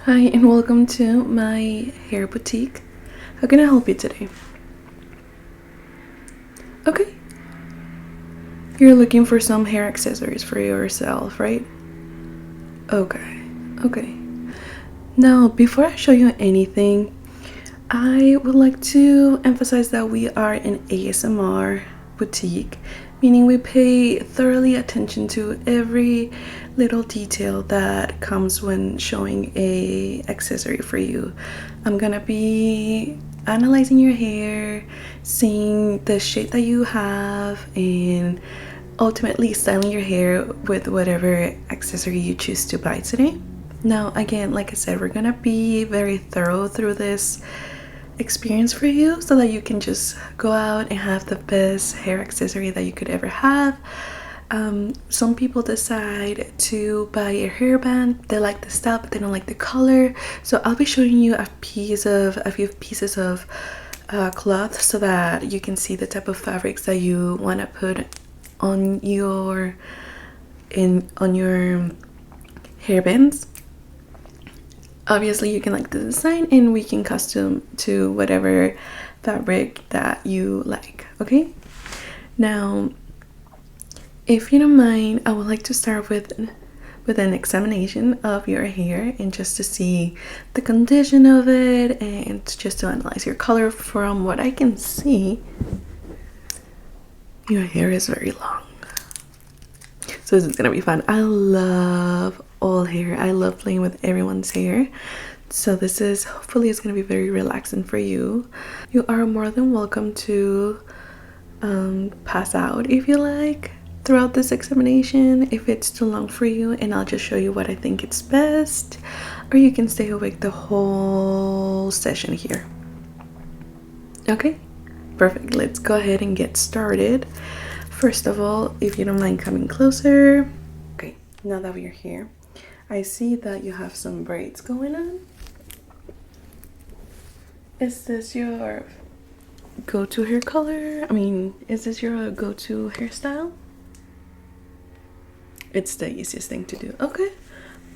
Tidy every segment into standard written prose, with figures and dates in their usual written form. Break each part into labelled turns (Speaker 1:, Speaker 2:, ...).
Speaker 1: Hi and welcome to my hair boutique. How can I help you today? Okay. You're looking for some hair accessories for yourself, right? Okay. Now, before I show you anything, I would like to emphasize that we are an ASMR boutique, meaning we pay thoroughly attention to every little detail that comes when showing a accessory for you. I'm gonna be analyzing your hair, seeing the shape that you have, and ultimately styling your hair with whatever accessory you choose to buy today. Now, again, like I said, we're gonna be very thorough through this experience for you so that you can just go out and have the best hair accessory that you could ever have. Some people decide to buy a hairband. They like the style but they don't like the color, so I'll be showing you a few pieces of cloth so that you can see the type of fabrics that you want to put on your hairbands. Obviously you can like the design and we can custom to whatever fabric that you like. Okay, now if you don't mind, I would like to start with an examination of your hair and just to see the condition of it and just to analyze your color. From what I can see, your hair is very long, so this is gonna be fun. I love all hair. I love playing with everyone's hair, so this is hopefully it's gonna be very relaxing for you. You are more than welcome to pass out if you like throughout this examination if it's too long for you, and I'll just show you what I think it's best, or you can stay awake the whole session here. Okay, perfect. Let's go ahead and get started. First of all, if you don't mind coming closer. Okay, now that we're here, I see that you have some braids going on. Is this your go-to hair color? I mean, is this your go-to hairstyle? It's the easiest thing to do. Okay,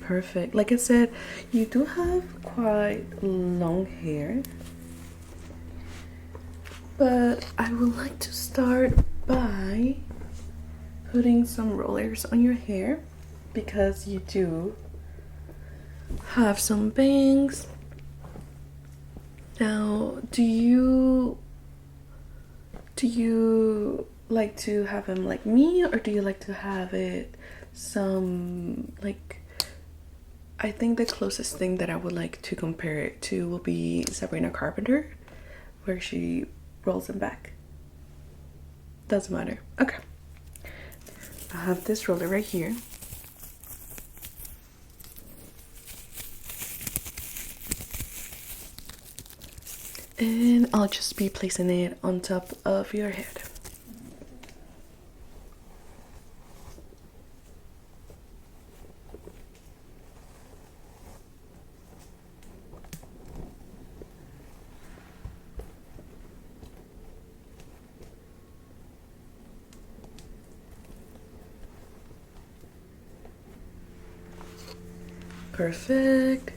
Speaker 1: perfect. Like I said, you do have quite long hair, but I would like to start by putting some rollers on your hair because you do have some bangs. Now, do you like to have them like me, or do you like to have it some like, I think the closest thing that I would like to compare it to will be Sabrina Carpenter, where she rolls them back. Doesn't matter. Okay, I have this roller right here. And I'll just be placing it on top of your head. Perfect.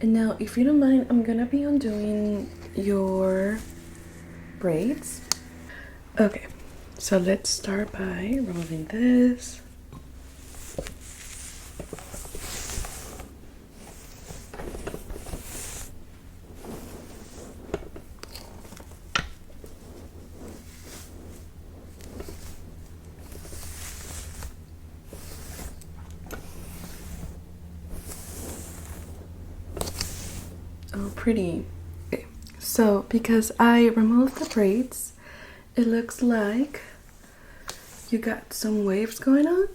Speaker 1: And now, if you don't mind, I'm gonna be undoing your braids. Okay, so let's start by removing this. Oh, pretty. Okay, so because I removed the braids, it looks like you got some waves going on,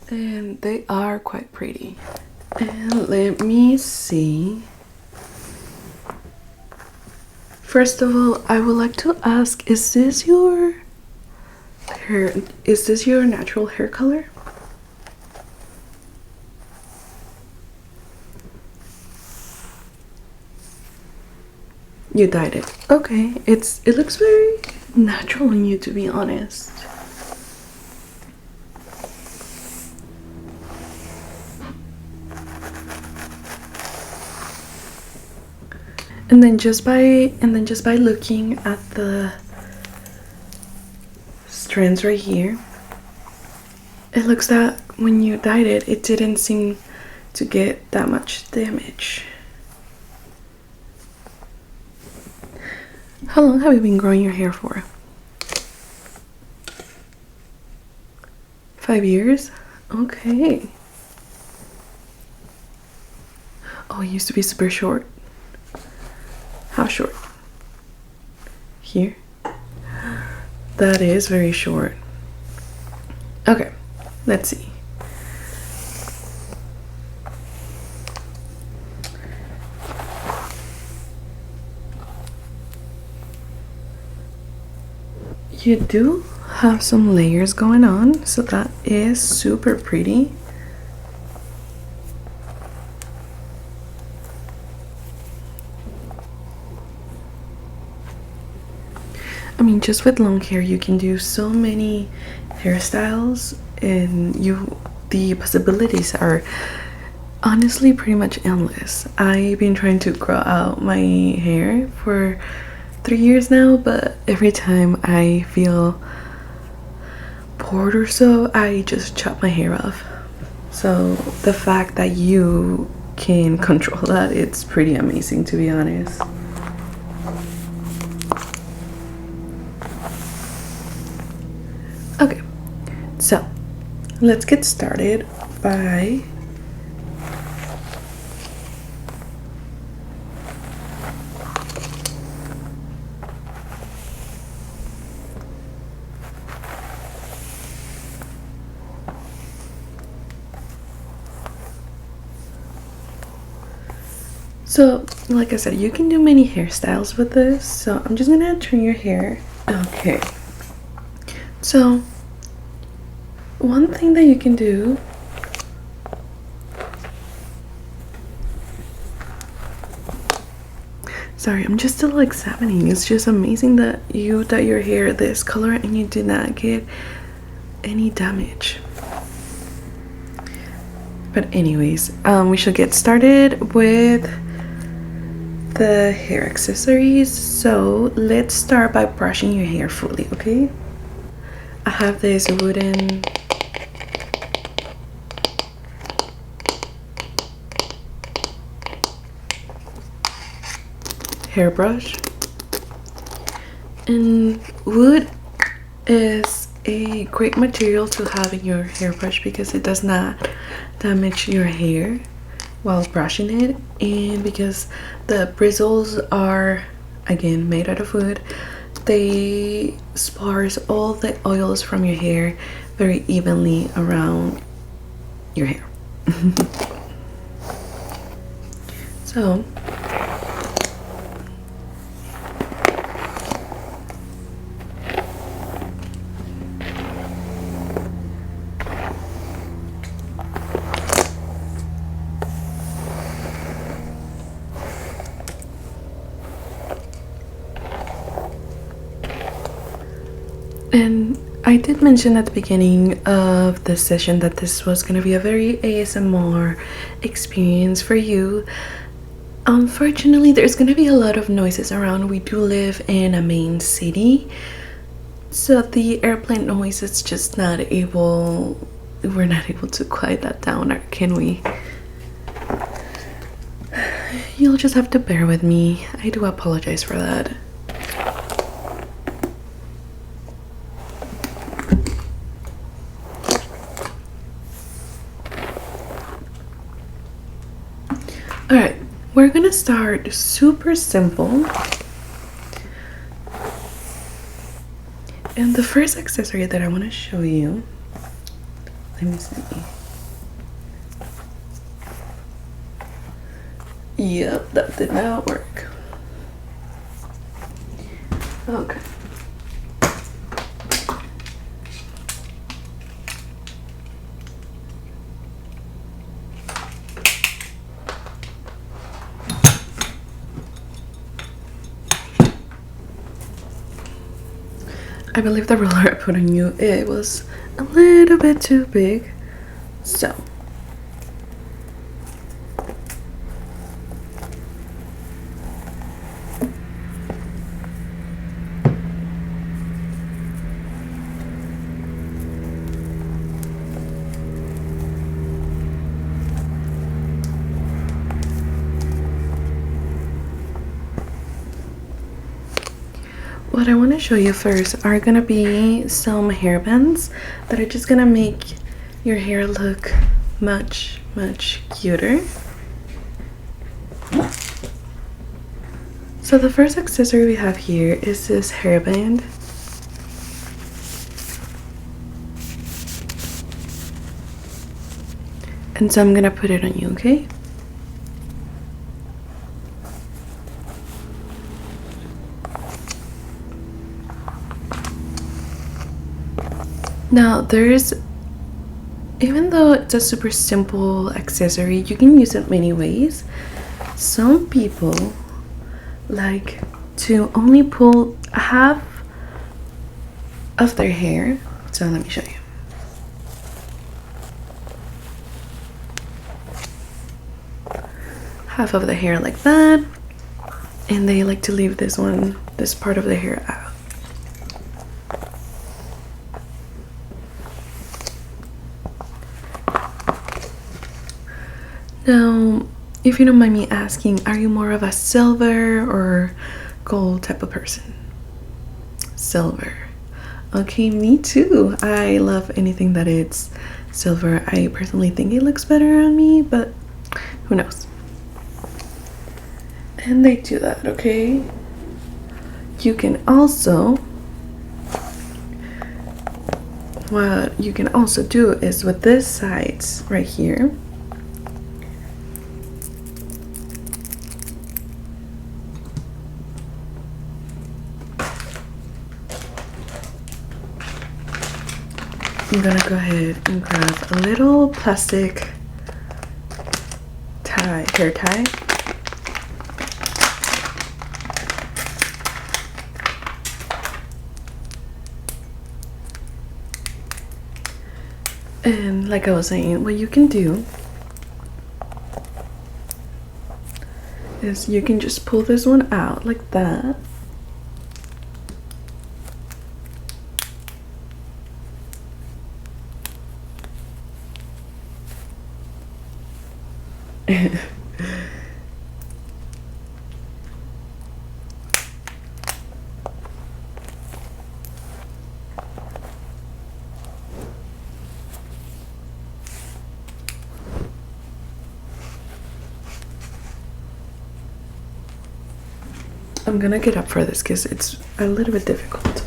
Speaker 1: and they are quite pretty. And let me see. First of all, I would like to ask, is this your hair? Is this your natural hair color? You dyed it. Okay, it looks very natural on you, to be honest. And then just by looking at the strands right here, it looks that when you dyed it, it didn't seem to get that much damage. How long have you been growing your hair for? 5 years? Okay. Oh, it used to be super short. How short? Here? That is very short. Okay, let's see. You do have some layers going on, so that is super pretty. I mean, just with long hair, you can do so many hairstyles, and the possibilities are honestly pretty much endless. I've been trying to grow out my hair for 3 years now, but every time I feel bored or so, I just chop my hair off. So the fact that you can control that, it's pretty amazing, to be honest. Okay, so let's get started by so, like I said, you can do many hairstyles with this, so I'm just gonna turn your hair. Okay, so one thing that you can do sorry, I'm just still examining. It's just amazing that you dye your hair this color and you did not get any damage. But anyways, we should get started with the hair accessories. So let's start by brushing your hair fully, okay? I have this wooden hairbrush, and wood is a great material to have in your hairbrush because it does not damage your hair while brushing it, and because the bristles are again made out of wood, they sparse all the oils from your hair very evenly around your hair. So and I did mention at the beginning of the session that this was going to be a very ASMR experience for you. Unfortunately, there's going to be a lot of noises around. We do live in a main city, so the airplane noise is just not able, we're not able to quiet that down, or can we? You'll just have to bear with me. I do apologize for that. Alright, we're gonna start super simple. And the first accessory that I want to show you, let me see. Yep, that did not work. Okay. I believe the ruler I put on you, it was a little bit too big. So what I want to show you first are gonna be some hairbands that are just gonna make your hair look much cuter. So the first accessory we have here is this hairband. And so I'm gonna put it on you, okay? Now even though it's a super simple accessory, you can use it many ways. Some people like to only pull half of their hair. So let me show you. Half of the hair like that, and they like to leave this part of the hair out. Now, if you don't mind me asking, are you more of a silver or gold type of person? Silver. Okay, me too. I love anything that is silver. I personally think it looks better on me, but who knows? And they do that, okay? What you can also do is with this sides right here, I'm gonna go ahead and grab a little plastic hair tie. And like I was saying, what you can do is you can just pull this one out like that. I'm gonna get up for this because it's a little bit difficult.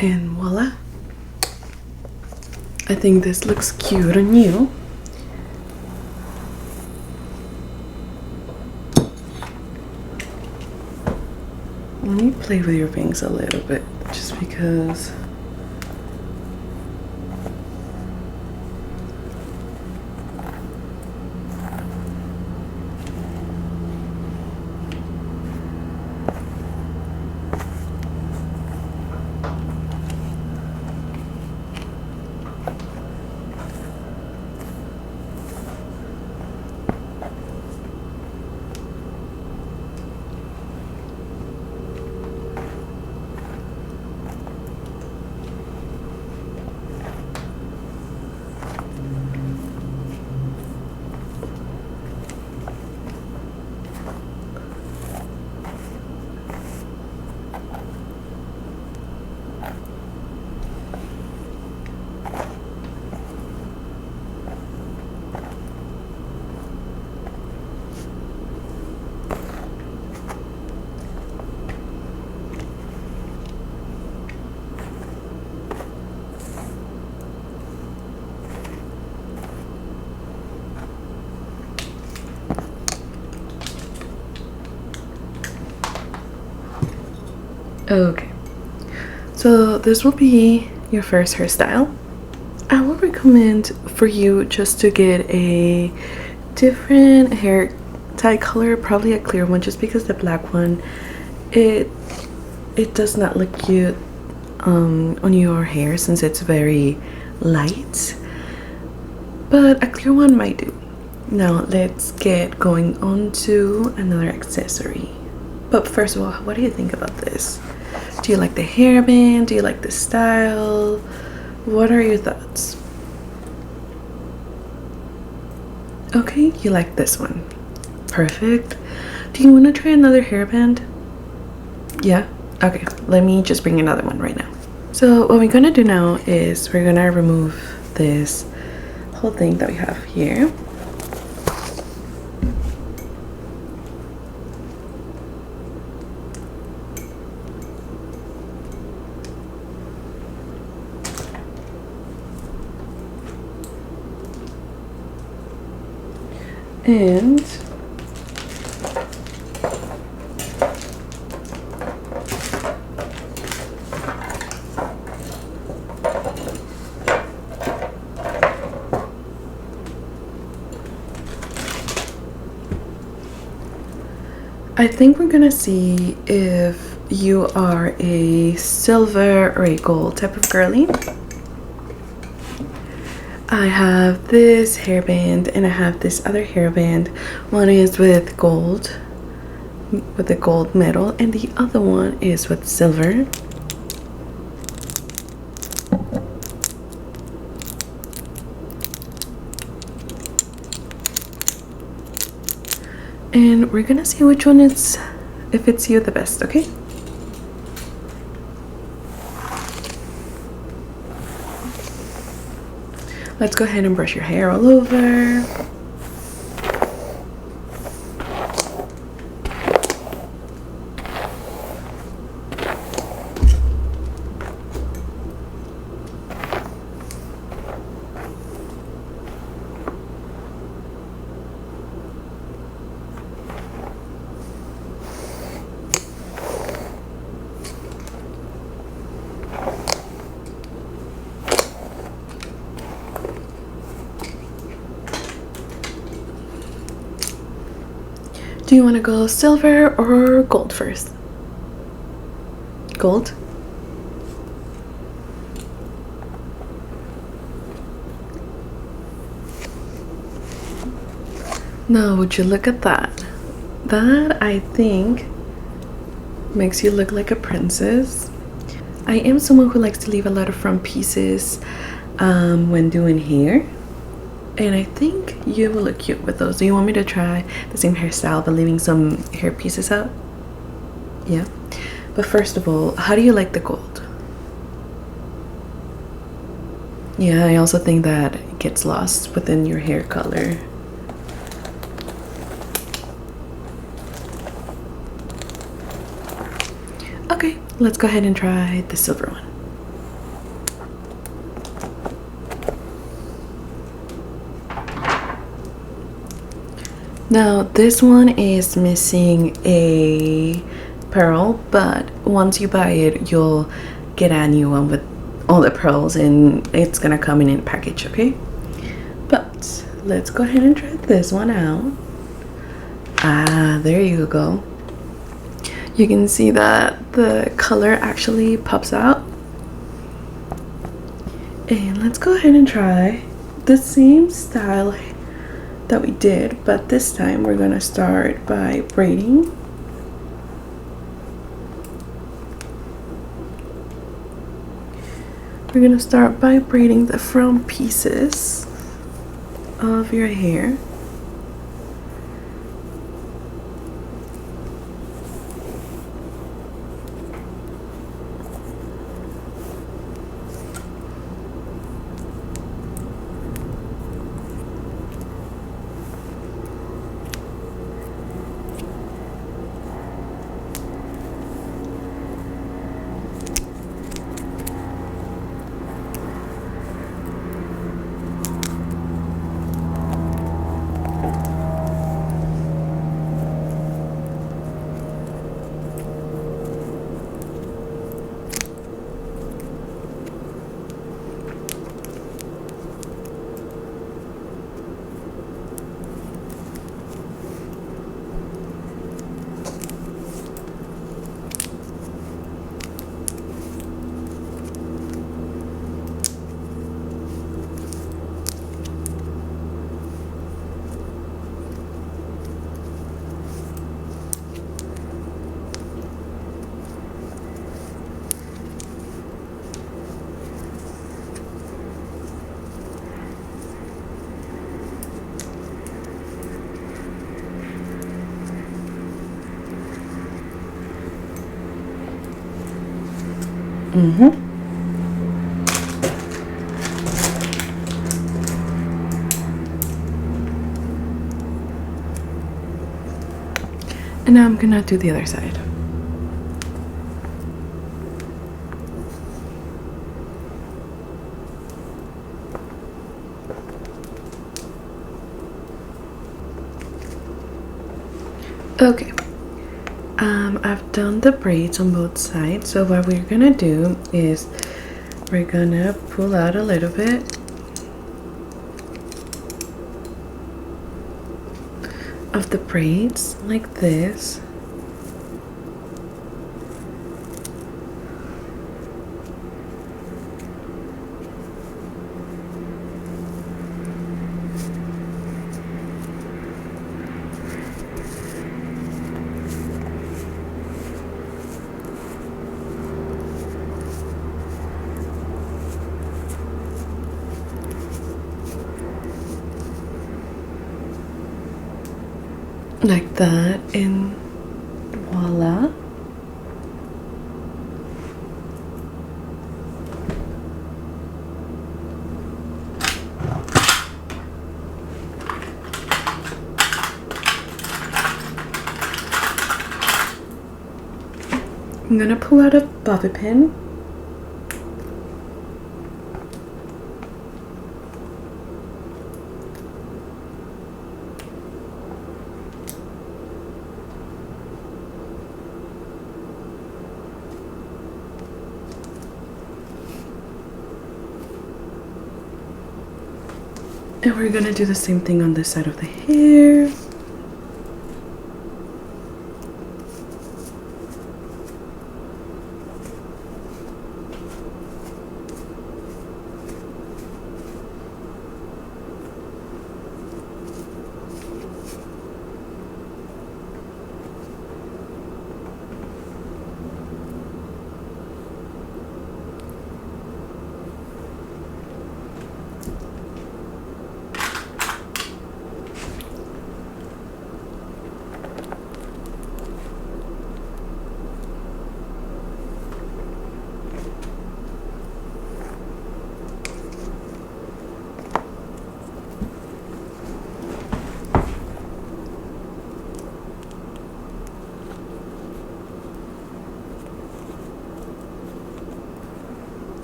Speaker 1: And voila. I think this looks cute on you. Let me play with your bangs a little bit, just because. Okay, so this will be your first hairstyle. I would recommend for you just to get a different hair tie color, probably a clear one, just because the black one, it does not look cute on your hair since it's very light, but a clear one might do. Now let's get going on to another accessory. But first of all, what do you think about this? Do you like the hairband? Do you like the style? What are your thoughts? Okay, you like this one. Perfect. Do you want to try another hairband? Yeah? Okay, let me just bring another one right now. So what we're gonna do now is we're gonna remove this whole thing that we have here. And I think we're gonna see if you are a silver or a gold type of girly. I have this hairband and I have this other hairband. One is with gold, with the gold metal, and the other one is with silver. And we're gonna see which one is, if it's you the best, okay? Let's go ahead and brush your hair all over. Do you want to go silver or gold first? Gold? Now, would you look at that? That, I think, makes you look like a princess. I am someone who likes to leave a lot of front pieces when doing hair. And I think you will look cute with those. Do you want me to try the same hairstyle but leaving some hair pieces out? Yeah. But first of all, how do you like the gold? Yeah, I also think that it gets lost within your hair color. Okay, let's go ahead and try the silver one. Now this one is missing a pearl, but once you buy it, you'll get a new one with all the pearls and it's gonna come in a package, okay? But let's go ahead and try this one out. Ah, there you go. You can see that the color actually pops out. And let's go ahead and try the same style that we did, but this time we're gonna start by braiding. We're gonna start by braiding the front pieces of your hair. And now I'm gonna do the other side. Okay, I've done the braids on both sides, so what we're gonna do is we're gonna pull out a little bit of the braids like this. Like that, and voila. I'm gonna pull out a bobby pin. And we're gonna do the same thing on this side of the hair.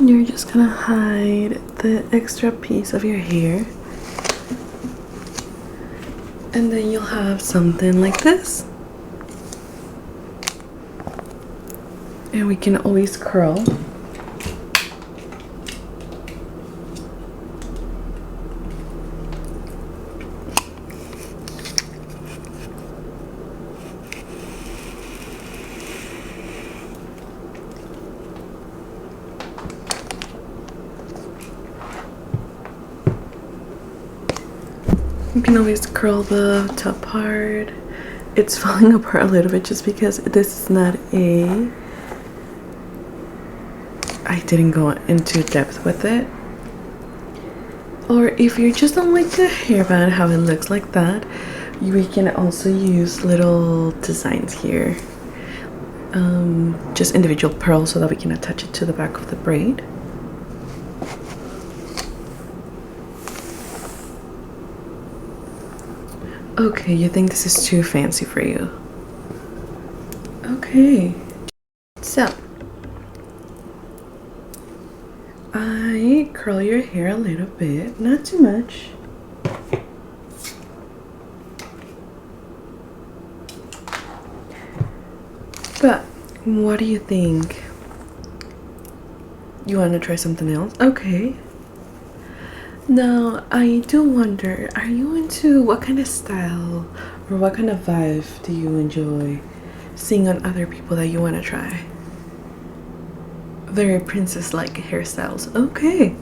Speaker 1: You're just gonna hide the extra piece of your hair, and then you'll have something like this. And we can always curl. You can always curl the top part. It's falling apart a little bit just because this is not a... I didn't go into depth with it. Or if you just don't like the hairband, how it looks like that, we can also use little designs here. Just individual pearls so that we can attach it to the back of the braid. Okay, you think this is too fancy for you? Okay, so I curl your hair a little bit, not too much. But what do you think? You want to try something else? Okay. Now, I do wonder, are you into what kind of style or what kind of vibe do you enjoy seeing on other people that you want to try? Very princess-like hairstyles. Okay.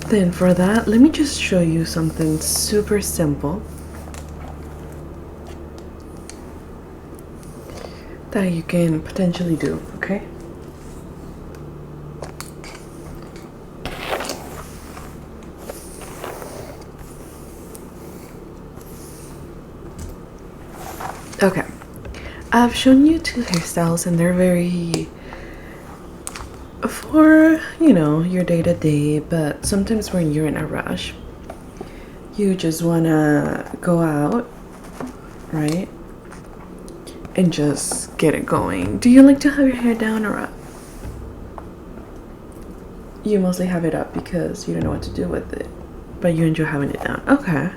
Speaker 1: Then for that, let me just show you something super simple that you can potentially do, okay? Okay, I've shown you two hairstyles and they're very for, you know, your day to day, but sometimes when you're in a rush, you just wanna go out, right? And just get it going. Do you like to have your hair down or up? You mostly have it up because you don't know what to do with it, but you enjoy having it down. Okay.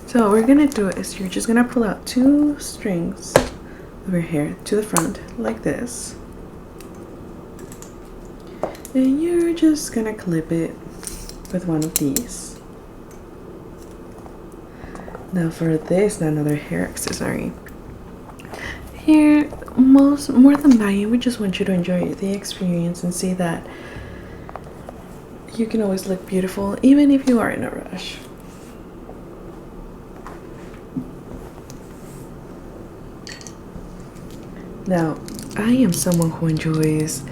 Speaker 1: So what we're gonna do is you're just gonna pull out 2 strings of your hair to the front like this. And you're just gonna clip it with one of these. Now for this, another hair accessory. Here, more than buying, we just want you to enjoy the experience and see that you can always look beautiful even if you are in a rush. Now, I am someone who enjoys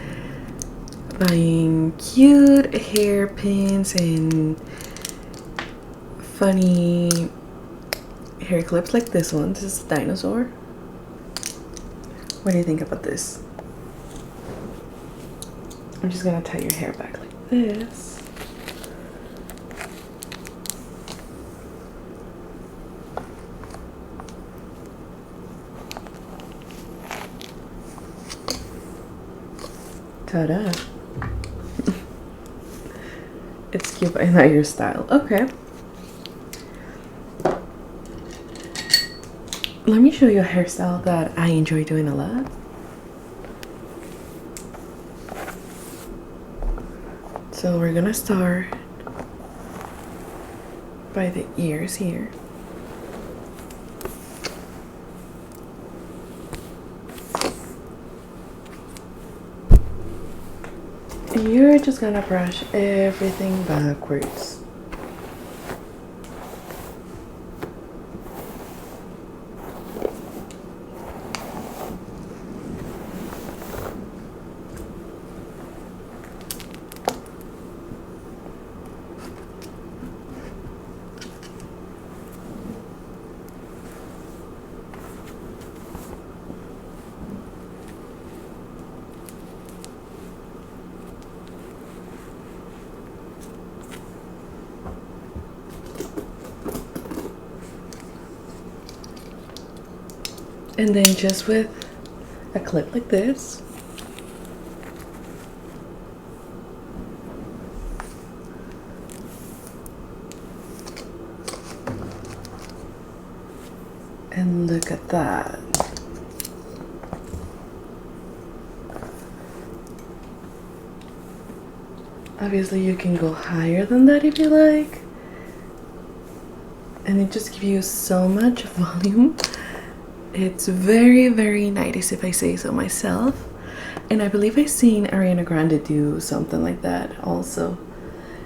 Speaker 1: buying cute hairpins and funny hair clips like this one. This is a dinosaur. What do you think about this? I'm just gonna tie your hair back like this. Ta-da. It's cute, but not your style. Okay. Let me show you a hairstyle that I enjoy doing a lot. So we're gonna start by the ears here. And you're just gonna brush everything backwards. And then just with a clip like this, and look at that. Obviously you can go higher than that if you like, and it just gives you so much volume. It's very, very 90s if I say so myself. And I believe I've seen Ariana Grande do something like that also.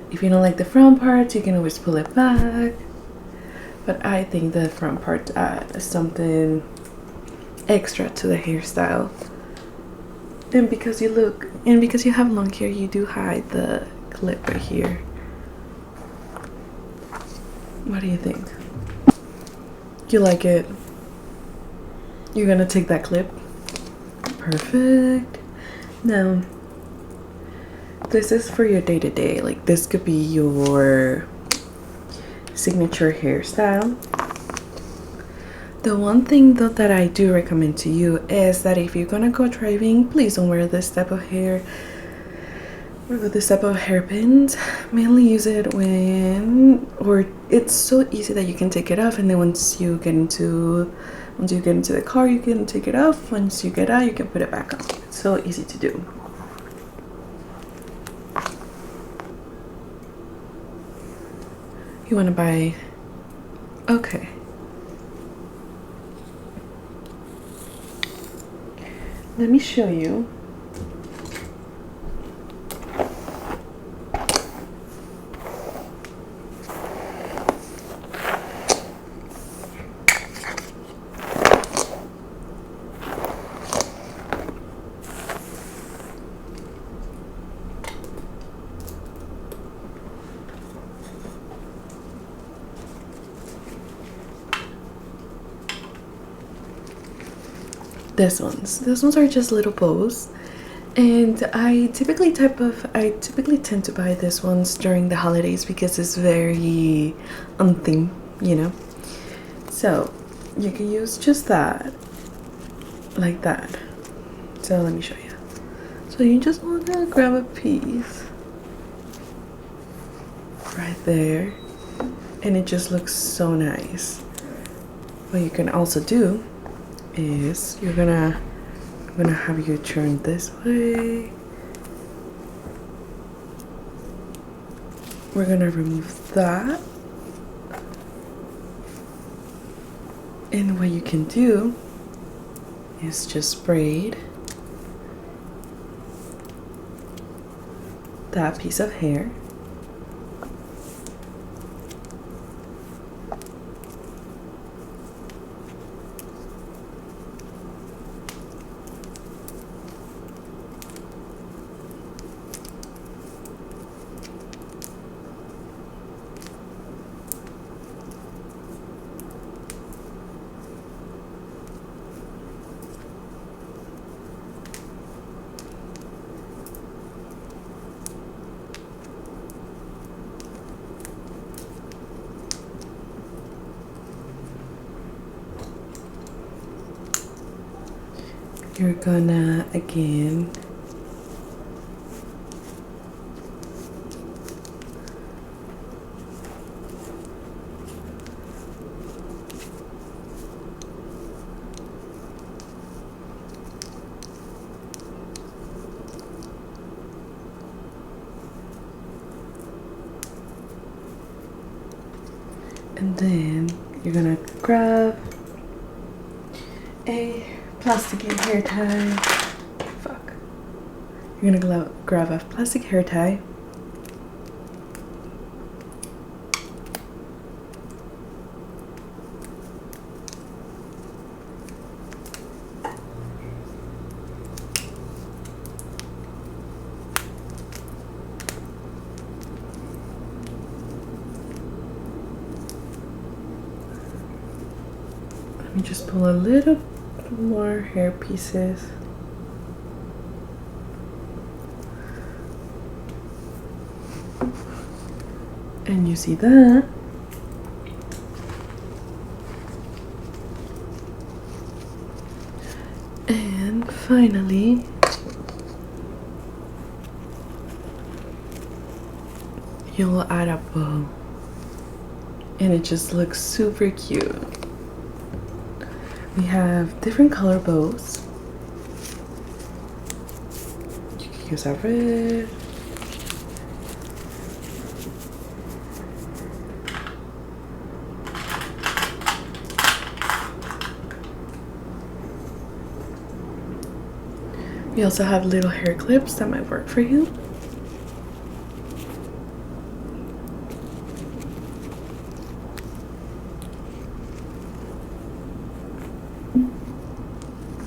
Speaker 1: If you don't like the front part, you can always pull it back. But I think the front part adds something extra to the hairstyle. And because you have long hair, you do hide the clip right here. What do you think? You like it? You're gonna take that clip? Perfect. Now, this is for your day-to-day. Like, this could be your signature hairstyle. The one thing though that I do recommend to you is that if you're gonna go driving, please don't wear this type of hair or this type of hairpins. Mainly use it when, or it's so easy that you can take it off, and then once you get into the car, you can take it off. Once you get out, you can put it back on. It's so easy to do. You want to buy? Okay. Let me show you. These ones are just little bows. And I typically tend to buy these ones during the holidays because it's very on theme, you know. So you can use just that, like that. So let me show you. So you just want to grab a piece right there, and it just looks so nice. What you can also do is I'm gonna have you turn this way. We're gonna remove that. And what you can do is just braid that piece of hair. You're gonna again and then you're gonna grab a plastic hair tie. Fuck. You're gonna grab a plastic hair tie. Let me just pull a little more hair pieces. And you see that? And finally, you'll add a bow. And it just looks super cute. We have different color bows. You can use a red. We also have little hair clips that might work for you.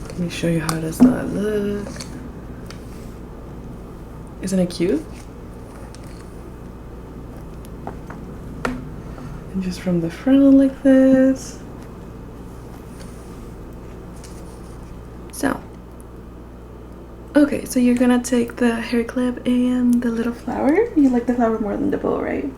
Speaker 1: Let me show you how does that look. Isn't it cute? And just from the front like this. So, okay, so you're gonna take the hair clip and the little flower. You like the flower more than the bow, right?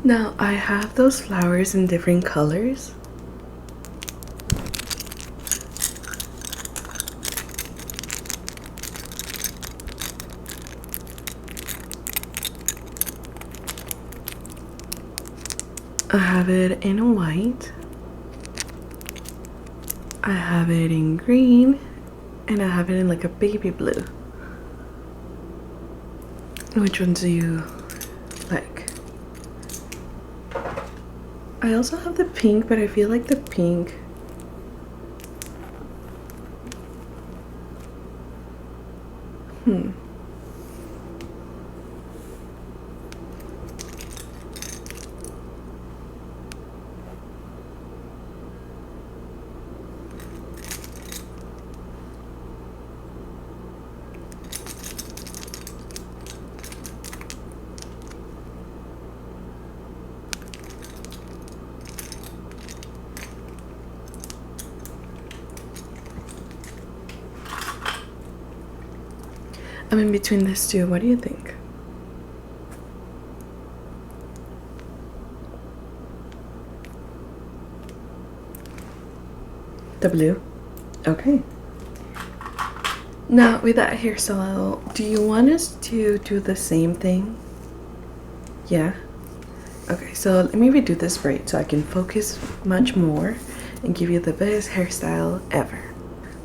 Speaker 1: Now I have those flowers in different colors. I have it in white, I have it in green, and I have it in like a baby blue. Which one do you like? I also have the pink, but I feel like the pink I'm in between this two. What do you think? The blue? Okay. Now with that hairstyle, do you want us to do the same thing? Yeah? Okay, so let me redo this braid so I can focus much more and give you the best hairstyle ever.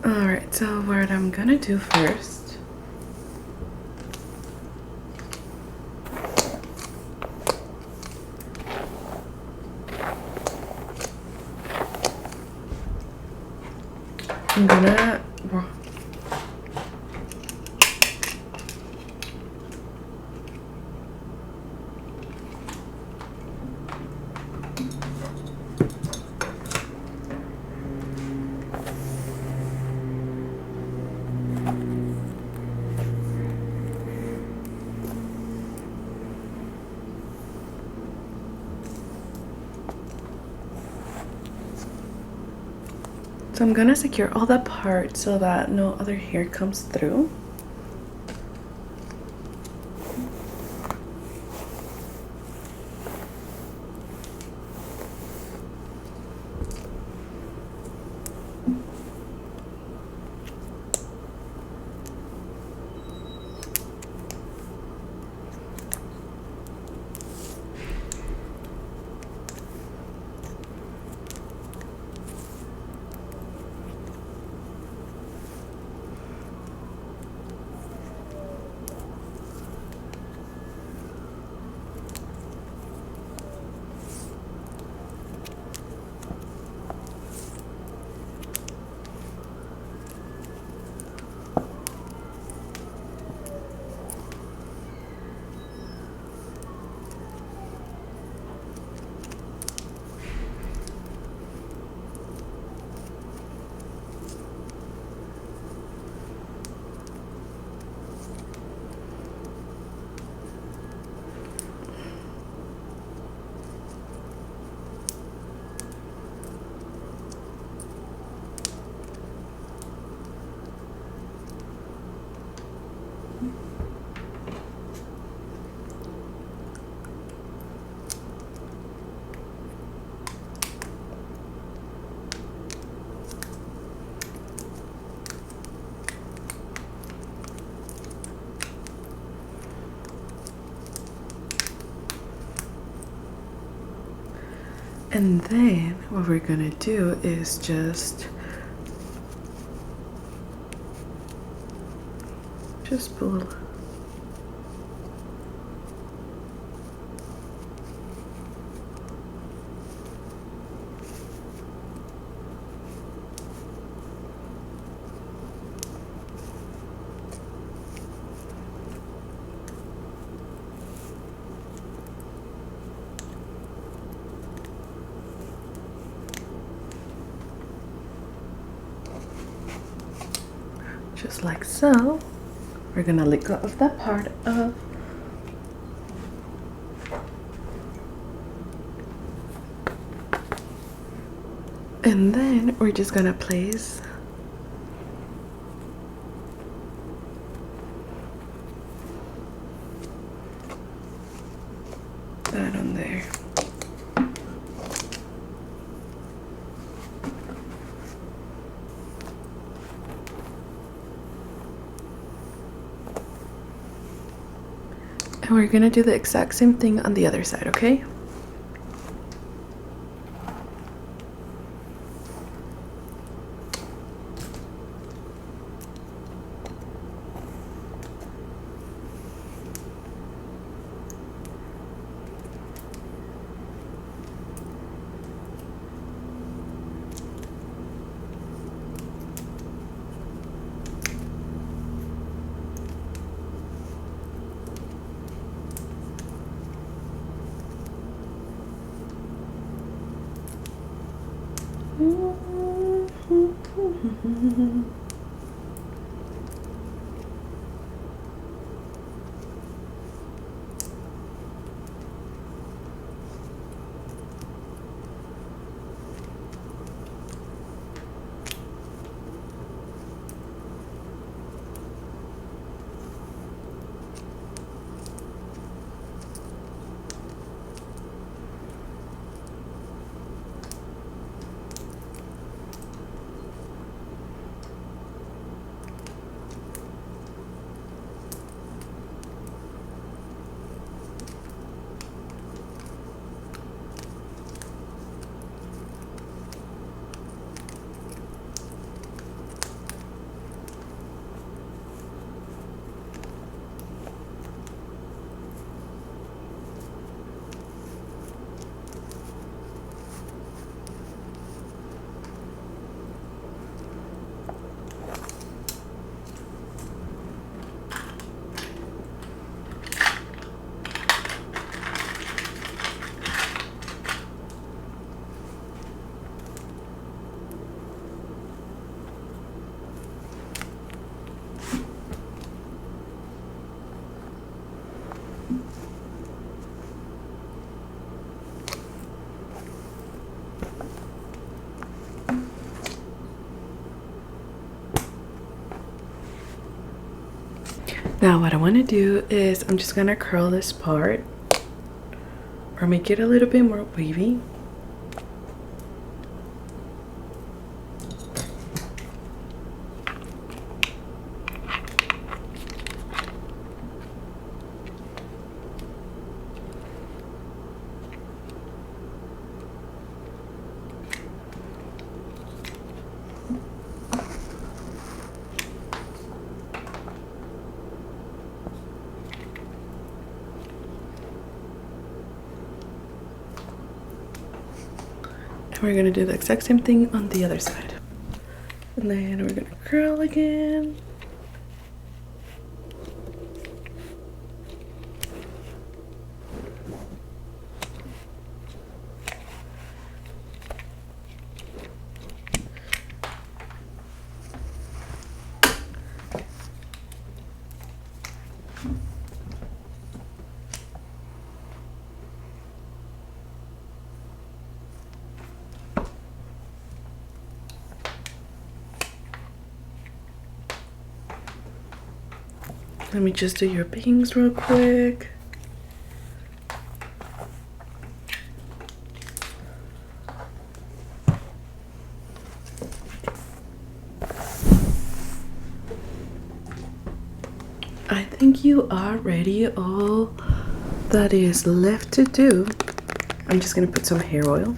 Speaker 1: Alright, so what I'm gonna do first, I'm gonna so I'm gonna secure all that part so that no other hair comes through. And then what we're gonna do is just pull. Just like so. We're gonna let go of that part of and then we're just gonna place that on there. And we're gonna do the exact same thing on the other side, okay? Now what I want to do is I'm just gonna curl this part or make it a little bit more wavy. And we're gonna do the exact same thing on the other side. And then we're gonna curl again. Let me just do your bangs real quick. I think you are ready. All that is left to do, I'm just gonna put some hair oil.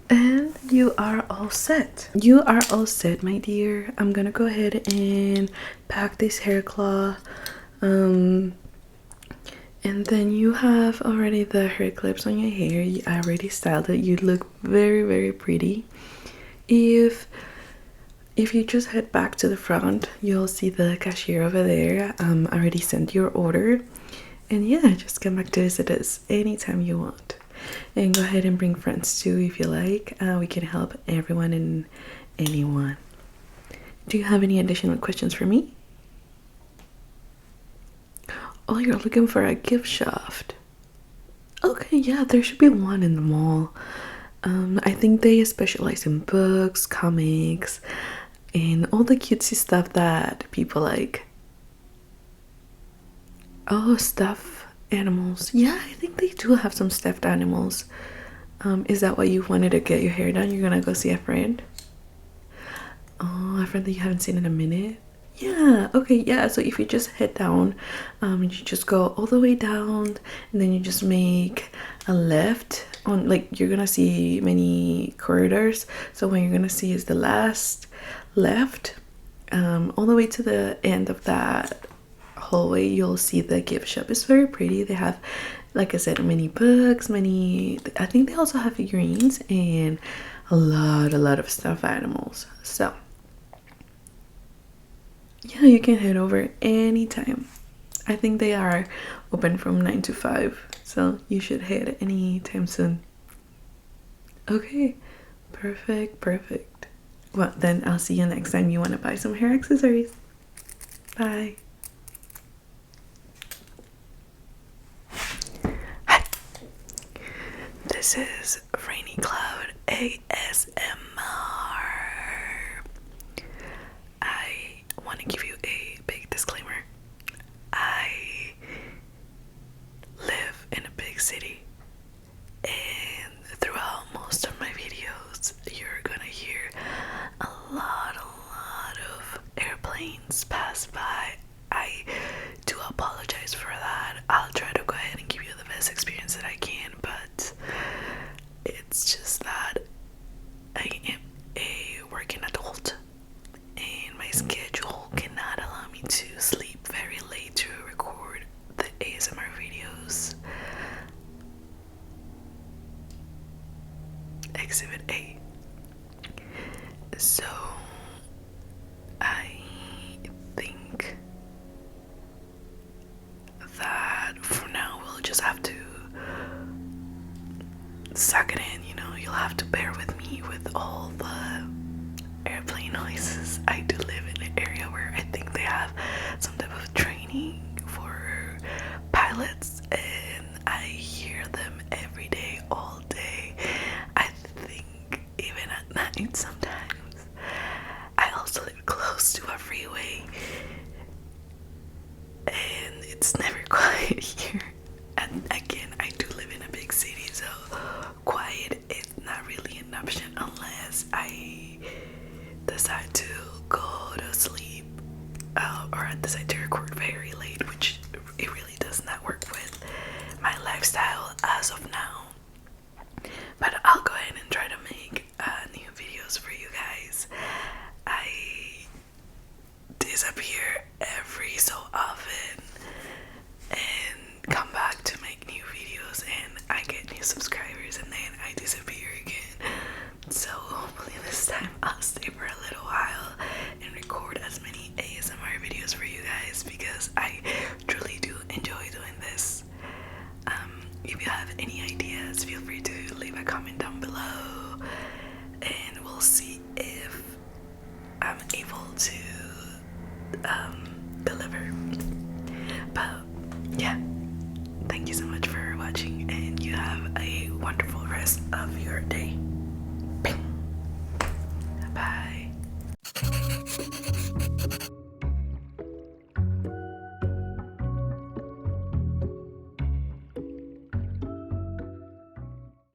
Speaker 1: And you are all set. You are all set, my dear. I'm gonna go ahead and pack this hair cloth. And then you have already the hair clips on your hair. I already styled it. You look very, very pretty. If you just head back to the front, you'll see the cashier over there. I already sent your order. And yeah, just come back to visit us anytime you want. And go ahead and bring friends too if you like. We can help everyone and anyone. Do you have any additional questions for me? Oh, you're looking for a gift shop. Okay, yeah, there should be one in the mall. I think they specialize in books, comics, and all the cutesy stuff that people like. Oh, stuffed animals. Yeah, I think they do have some stuffed animals. Is that why you wanted to get your hair done? You're gonna go see a friend? Oh, a friend that you haven't seen in a minute? Yeah, okay, yeah. So if you just head down, you just go all the way down, and then you just make a left on, like, you're gonna see many corridors. So what you're gonna see is the last left, all the way to the end of that hallway. You'll see the gift shop. It's very pretty. They have, like I said, many books, I think they also have figurines and a lot of stuffed animals. So yeah, you can head over anytime. I think they are open from 9 to 5, so you should head anytime soon. Okay, perfect. Well, then I'll see you next time you want to buy some hair accessories. Bye. Hi, this is RainyCloud ASMR. I want to give you a big disclaimer. I live in a big city, and throughout most of my videos you're gonna hear a lot Exhibit A. So I think that for now we'll just have to suck it in, you know. You'll have to bear with me with all the airplane noises. I do live in an area where I think they have some type of training for pilots, and I hear them every day, all day. I think even at night sometimes. I also live close to a freeway, and it's never quiet here. And again, I do live in a big city, so quiet is not really an option unless I decide to go to sleep or I decide to record very late, which it really does not work with my lifestyle as of now. But I'll go ahead and try to make new videos for you guys. I disappear every so often and come back to make new videos, and I get new subscribers, and then I disappear again. So hopefully this time I'll stay for a little while and record as many ASMR videos for you guys, because I truly do enjoy doing this. If you have any ideas, feel free to leave a comment down below, and we'll see if I'm able to deliver. But yeah, thank you so much for watching, and you have a wonderful rest of your day.